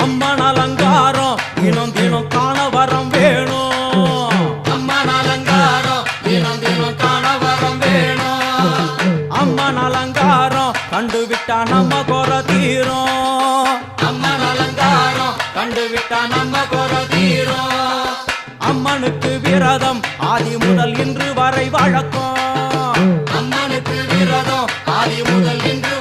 அம்மன் அலங்காரம் தினம் தினம் காண வரம் வேணும். அம்மன் அலங்காரம் தினம் தினம் காண வரம் வேணும். அம்மன் அலங்காரம் கண்டுவிட்டா நம்ம குறை தீரும். அம்மன் அலங்காரம் கண்டுவிட்டா நம்ம குறை தீரும். அம்மனுக்கு விரதம் ஆதி முதல் இன்று வரை வழக்கம். அம்மனுக்கு விரதம் ஆதி முதல் இன்று